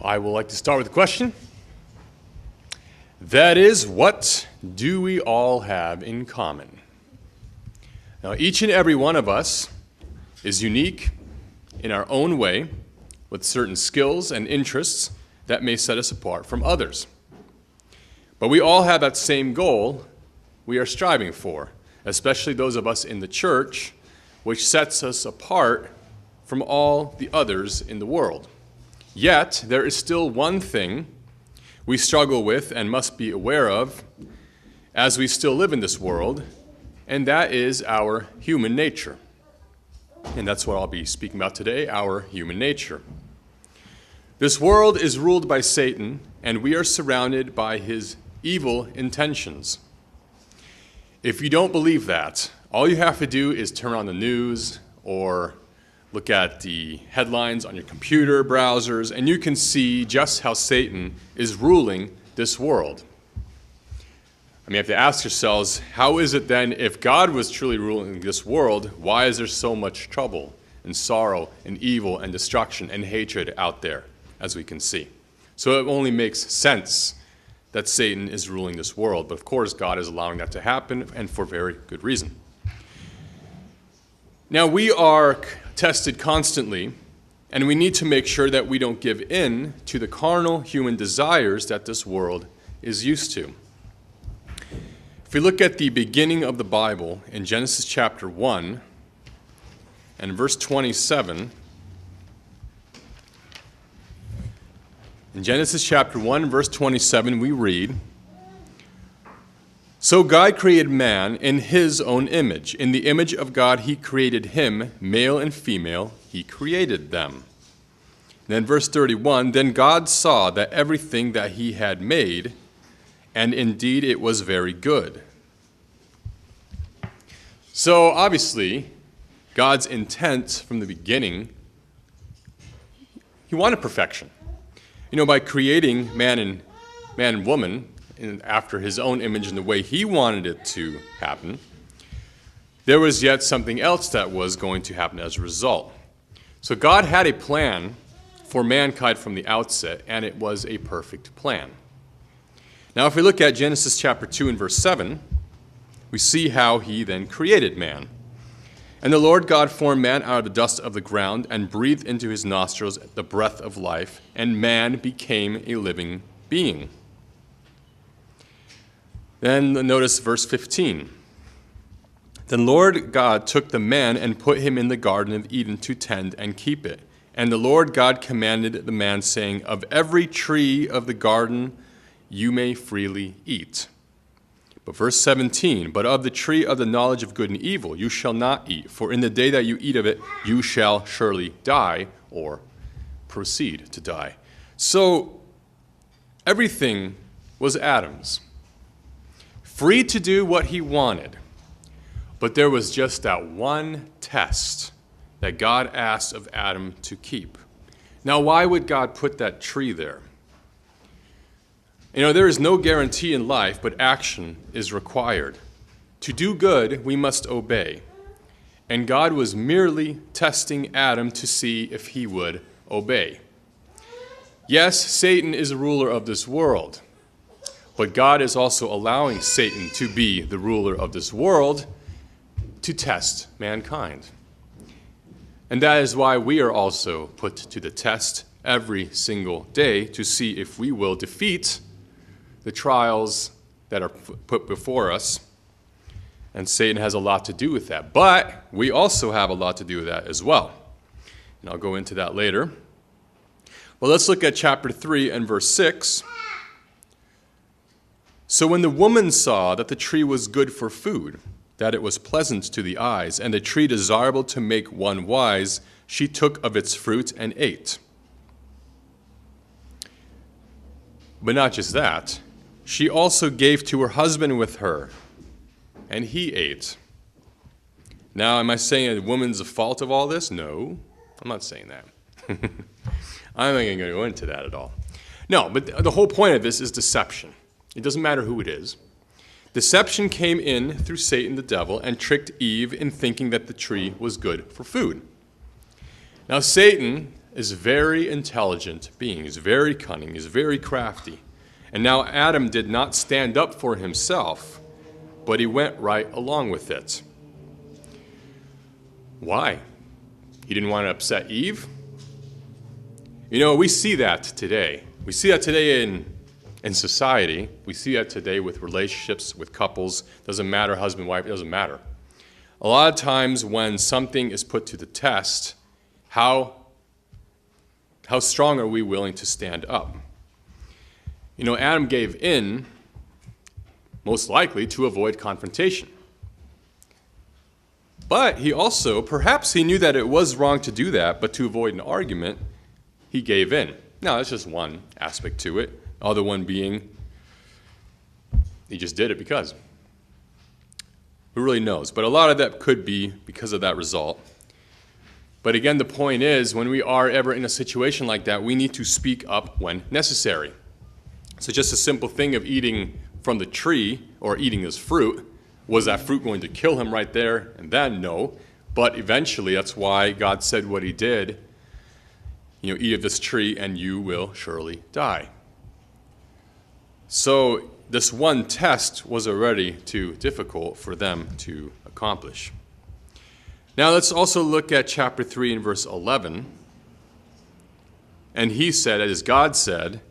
I would like to start with a question. That is, what do we all have in common? Now, each and every one of us is unique in our own way with certain skills and interests that may set us apart from others. But we all have that same goal we are striving for, especially those of us in the church, which sets us apart from all the others in the world. Yet, there is still one thing we struggle with and must be aware of as we still live in this world, and that is our human nature. And that's what I'll be speaking about today, our human nature. This world is ruled by Satan, and we are surrounded by his evil intentions. If you don't believe that, all you have to do is turn on the news or look at the headlines on your computer browsers, and you can see just how Satan is ruling this world. I mean, you have to ask yourselves, how is it then, if God was truly ruling this world, why is there so much trouble and sorrow and evil and destruction and hatred out there, as we can see? So it only makes sense that Satan is ruling this world. But of course, God is allowing that to happen, and for very good reason. Now, we are tested constantly, and we need to make sure that we don't give in to the carnal human desires that this world is used to. If we look at the beginning of the Bible in Genesis chapter 1 and verse 27, in Genesis chapter 1, verse 27, we read, "So God created man in his own image. In the image of God he created him, male and female, he created them." And then verse 31, "Then God saw that everything that he had made, and indeed it was very good." So obviously, God's intent from the beginning, he wanted perfection. By creating man and woman after his own image and the way he wanted it to happen, there was yet something else that was going to happen as a result. So God had a plan for mankind from the outset, and it was a perfect plan. Now, if we look at Genesis chapter 2 and verse 7, we see how he then created man. "And the Lord God formed man out of the dust of the ground and breathed into his nostrils the breath of life, and man became a living being." Then notice verse 15. "Then Lord God took the man and put him in the Garden of Eden to tend and keep it. And the Lord God commanded the man, saying, 'Of every tree of the garden you may freely eat.'" But verse 17, "But of the tree of the knowledge of good and evil you shall not eat, for in the day that you eat of it you shall surely die," or proceed to die. So everything was Adam's, free to do what he wanted. But there was just that one test that God asked of Adam to keep. Now, why would God put that tree there? There is no guarantee in life, but action is required. To do good, we must obey. And God was merely testing Adam to see if he would obey. Yes, Satan is a ruler of this world, but God is also allowing Satan to be the ruler of this world to test mankind. And that is why we are also put to the test every single day to see if we will defeat the trials that are put before us. And Satan has a lot to do with that. But we also have a lot to do with that as well. And I'll go into that later. Well, let's look at chapter 3 and verse 6. "So when the woman saw that the tree was good for food, that it was pleasant to the eyes, and the tree desirable to make one wise, she took of its fruit and ate." But not just that. "She also gave to her husband with her, and he ate." Now, am I saying a woman's the fault of all this? No, I'm not saying that. I'm not going to go into that at all. No, but the whole point of this is deception. It doesn't matter who it is. Deception came in through Satan the devil and tricked Eve in thinking that the tree was good for food. Now, Satan is a very intelligent being. He's very cunning. He's very crafty. And now Adam did not stand up for himself, but he went right along with it. Why? He didn't want to upset Eve? You know, we see that today. We see that today in society. We see that today with relationships, with couples. Doesn't matter, husband, wife, it doesn't matter. A lot of times when something is put to the test, how strong are we willing to stand up? You know, Adam gave in, most likely, to avoid confrontation. But he also, perhaps he knew that it was wrong to do that, but to avoid an argument, he gave in. Now, that's just one aspect to it. The other one being, he just did it because. Who really knows? But a lot of that could be because of that result. But again, the point is, when we are ever in a situation like that, we need to speak up when necessary. So just a simple thing of eating from the tree or eating this fruit, was that fruit going to kill him right there and then? No. But eventually, that's why God said what he did. You know, eat of this tree and you will surely die. So this one test was already too difficult for them to accomplish. Now let's also look at chapter 3 and verse 11. And he said, as God said,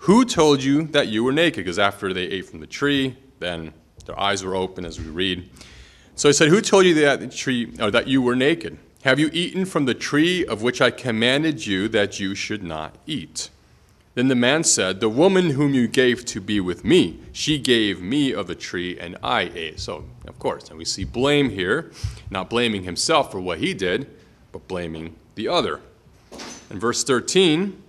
who told you that you were naked? Because after they ate from the tree, then their eyes were open, as we read. So he said, who told you that you were naked? Have you eaten from the tree of which I commanded you that you should not eat? Then the man said, the woman whom you gave to be with me, she gave me of the tree, and I ate. So, of course, and we see blame here, not blaming himself for what he did, but blaming the other. In verse 13,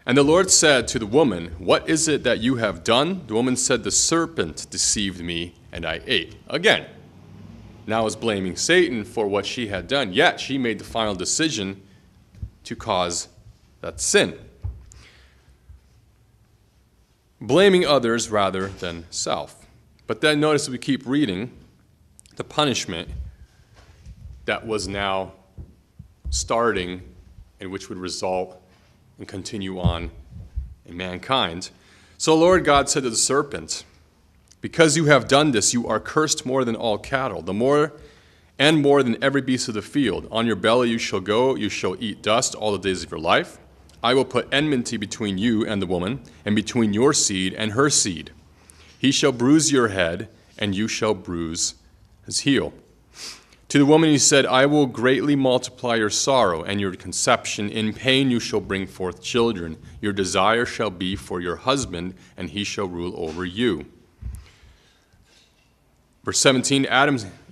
and the Lord said to the woman, what is it that you have done? The woman said, the serpent deceived me, and I ate. Again, now is blaming Satan for what she had done, yet she made the final decision to cause that sin. Blaming others rather than self. But then notice we keep reading the punishment that was now starting and which would result and continue on in mankind. So Lord God said to the serpent, because you have done this, you are cursed more than all cattle, more than every beast of the field. On your belly you shall go, you shall eat dust all the days of your life. I will put enmity between you and the woman, and between your seed and her seed. He shall bruise your head, and you shall bruise his heel. To the woman he said, I will greatly multiply your sorrow and your conception. In pain you shall bring forth children. Your desire shall be for your husband, and he shall rule over you. Verse 17,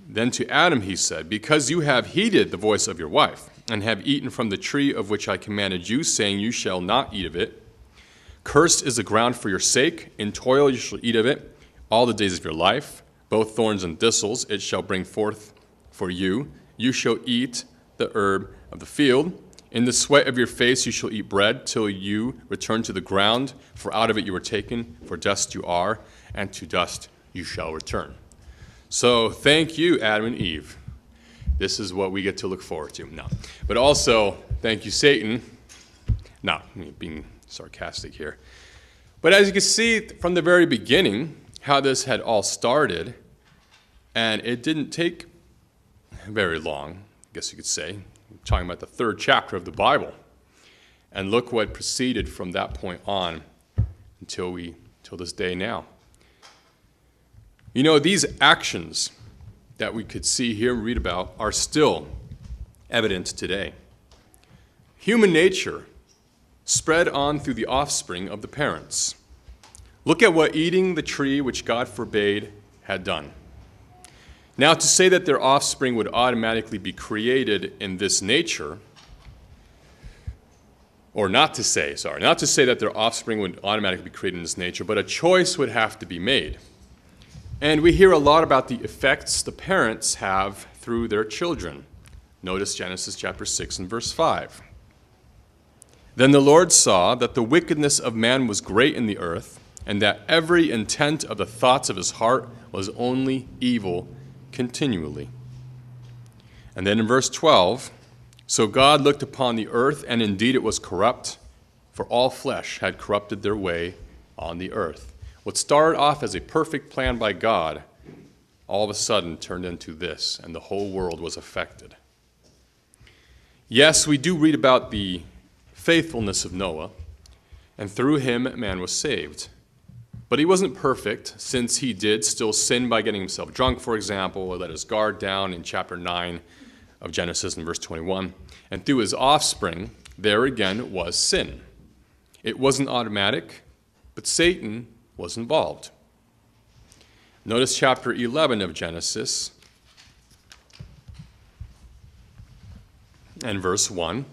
then to Adam he said, because you have heeded the voice of your wife, and have eaten from the tree of which I commanded you, saying, you shall not eat of it. Cursed is the ground for your sake. In toil you shall eat of it all the days of your life. Both thorns and thistles it shall bring forth for you. You shall eat the herb of the field. In the sweat of your face you shall eat bread till you return to the ground, for out of it you were taken, for dust you are, and to dust you shall return. So thank you, Adam and Eve. This is what we get to look forward to. No. But also, thank you, Satan. No, being sarcastic here. But as you can see from the very beginning, how this had all started, and it didn't take very long, I guess you could say. We're talking about the 3rd chapter of the Bible. And look what proceeded from that point on until this day now. You know, these actions that we could see here and read about are still evident today. Human nature spread on through the offspring of the parents. Look at what eating the tree which God forbade had done. Now, to say that their offspring would automatically be created in this nature, or not to say that their offspring would automatically be created in this nature, but a choice would have to be made. And we hear a lot about the effects the parents have through their children. Notice Genesis chapter 6 and verse 5. Then the Lord saw that the wickedness of man was great in the earth, and that every intent of the thoughts of his heart was only evil continually. And then in verse 12, So God looked upon the earth, and indeed it was corrupt, for all flesh had corrupted their way on the earth. What started off as a perfect plan by God all of a sudden turned into this, and the whole world was affected. Yes, we do read about the faithfulness of Noah, and through him man was saved. But he wasn't perfect, since he did still sin by getting himself drunk, for example, or let his guard down in chapter 9 of Genesis in verse 21. And through his offspring, there again was sin. It wasn't automatic, but Satan was involved. Notice chapter 11 of Genesis and verse 1.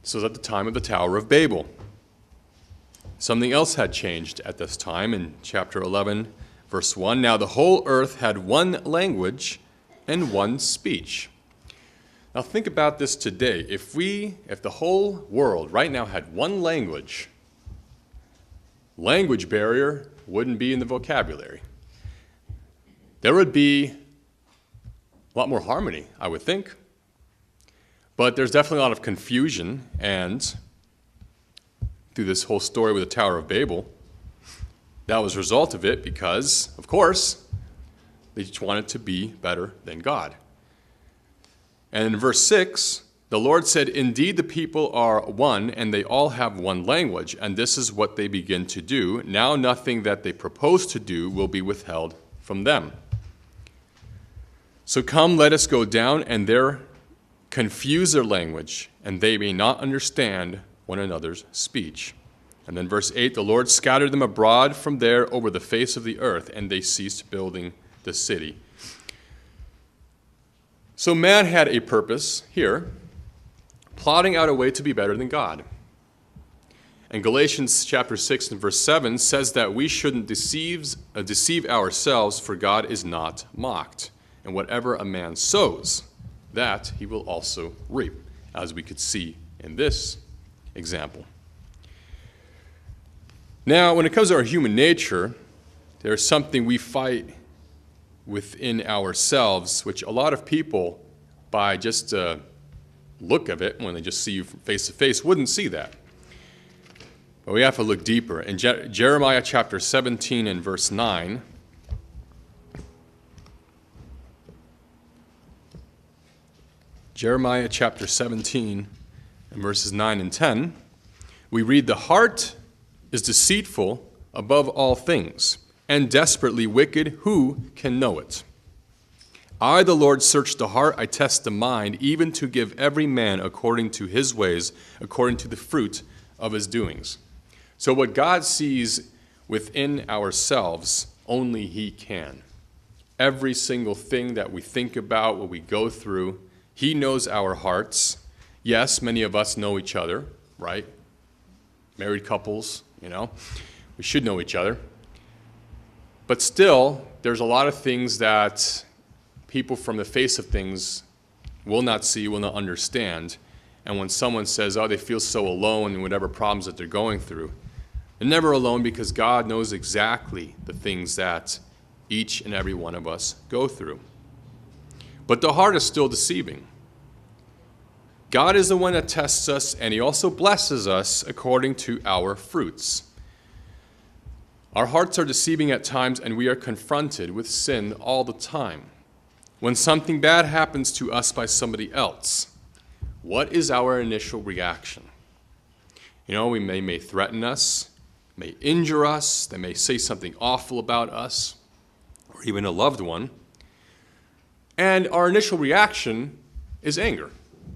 This was at the time of the Tower of Babel. Something else had changed at this time in chapter 11, verse 1. Now the whole earth had one language and one speech. Now think about this today. If the whole world right now had one language barrier wouldn't be in the vocabulary. There would be a lot more harmony, I would think. But there's definitely a lot of confusion, and through this whole story with the Tower of Babel, that was a result of it because, of course, they just wanted to be better than God. And in verse 6, the Lord said, "Indeed the people are one, and they all have one language, and this is what they begin to do. Now nothing that they propose to do will be withheld from them. So come, let us go down, and there confuse their language, and they may not understand one another's speech." And then verse 8, the Lord scattered them abroad from there over the face of the earth, and they ceased building the city. So man had a purpose here, plotting out a way to be better than God. And Galatians chapter 6 and verse 7 says that we shouldn't deceive ourselves, for God is not mocked. And whatever a man sows, that he will also reap, as we could see in this example. Now, when it comes to our human nature, there's something we fight within ourselves, which a lot of people, by just look of it, when they just see you face to face, wouldn't see that. But we have to look deeper. In Jeremiah chapter 17 and verse 9, Jeremiah chapter 17 and verses 9 and 10, we read, "The heart is deceitful above all things, and desperately wicked. Who can know it? I, the Lord, search the heart, I test the mind, even to give every man according to his ways, according to the fruit of his doings." So what God sees within ourselves, only he can. Every single thing that we think about, what we go through, he knows our hearts. Yes, many of us know each other, right? Married couples, we should know each other. But still, there's a lot of things that people from the face of things will not see, will not understand. And when someone says, they feel so alone in whatever problems that they're going through, they're never alone, because God knows exactly the things that each and every one of us go through. But the heart is still deceiving. God is the one that tests us, and he also blesses us according to our fruits. Our hearts are deceiving at times, and we are confronted with sin all the time. When something bad happens to us by somebody else, what is our initial reaction? We may threaten us, may injure us, they may say something awful about us, or even a loved one. And our initial reaction is anger.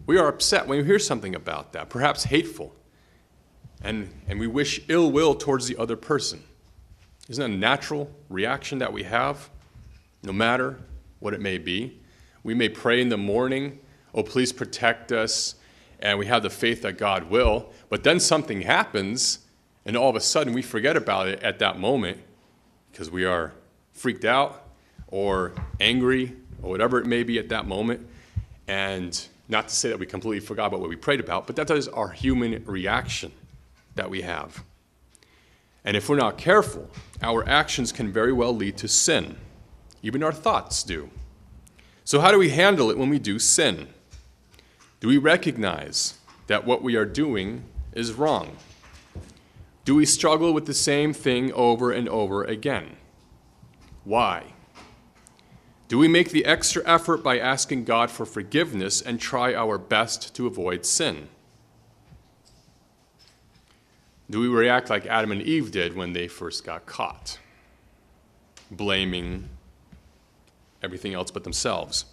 We are upset when we hear something about that, perhaps hateful, and we wish ill will towards the other person. Isn't that a natural reaction that we have, no matter what it may be? We may pray in the morning, "Oh, please protect us," and we have the faith that God will, but then something happens, and all of a sudden we forget about it at that moment because we are freaked out or angry or whatever it may be at that moment. And not to say that we completely forgot about what we prayed about, but that is our human reaction that we have. And if we're not careful, our actions can very well lead to sin. Even our thoughts do. So how do we handle it when we do sin? Do we recognize that what we are doing is wrong? Do we struggle with the same thing over and over again? Why? Do we make the extra effort by asking God for forgiveness and try our best to avoid sin? Do we react like Adam and Eve did when they first got caught, blaming everything else but themselves?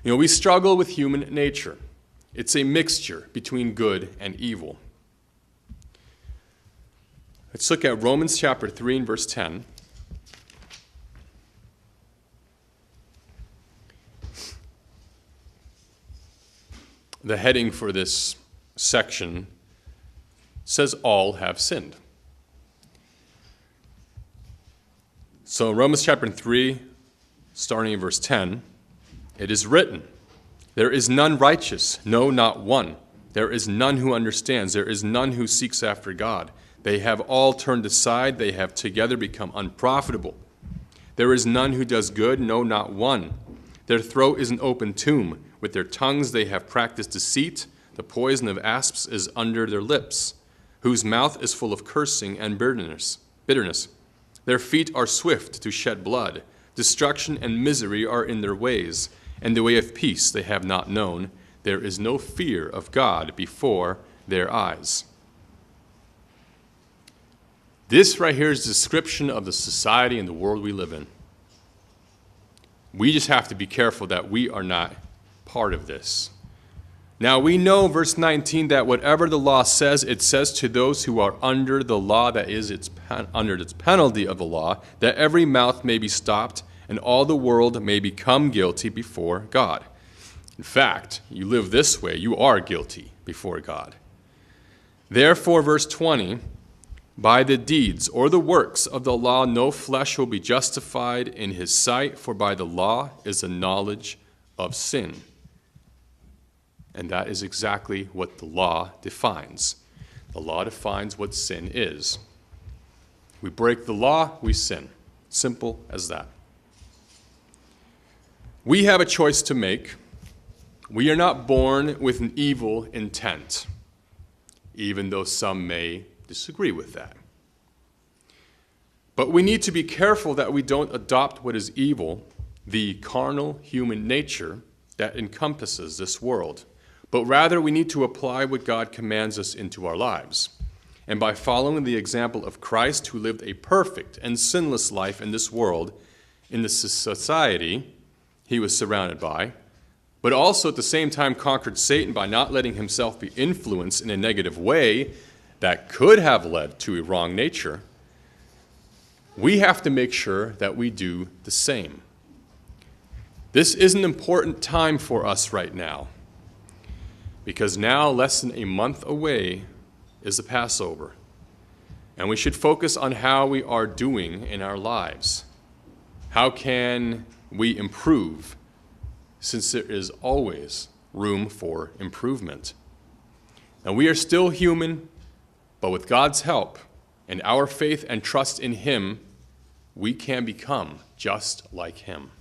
We struggle with human nature. It's a mixture between good and evil. Let's look at Romans chapter 3 and verse 10. The heading for this section says all have sinned. So in Romans chapter 3, starting in verse 10, it is written, "There is none righteous, no, not one. There is none who understands. There is none who seeks after God. They have all turned aside. They have together become unprofitable. There is none who does good, no, not one. Their throat is an open tomb. With their tongues they have practiced deceit. The poison of asps is under their lips, whose mouth is full of cursing and bitterness. Their feet are swift to shed blood. Destruction and misery are in their ways, and the way of peace they have not known. There is no fear of God before their eyes." This right here is a description of the society and the world we live in. We just have to be careful that we are not part of this. Now we know, verse 19, that whatever the law says, it says to those who are under the law, that is, under its penalty of the law, that every mouth may be stopped and all the world may become guilty before God. In fact, you live this way, you are guilty before God. Therefore, verse 20, by the deeds or the works of the law, no flesh will be justified in his sight, for by the law is the knowledge of sin. And that is exactly what the law defines. The law defines what sin is. We break the law, we sin. Simple as that. We have a choice to make. We are not born with an evil intent, even though some may disagree with that. But we need to be careful that we don't adopt what is evil, the carnal human nature that encompasses this world. But rather, we need to apply what God commands us into our lives. And by following the example of Christ, who lived a perfect and sinless life in this world, in the society he was surrounded by, but also at the same time conquered Satan by not letting himself be influenced in a negative way that could have led to a wrong nature, we have to make sure that we do the same. This is an important time for us right now, because now, less than a month away, is the Passover. And we should focus on how we are doing in our lives. How can we improve, since there is always room for improvement? And we are still human, but with God's help and our faith and trust in Him, we can become just like Him.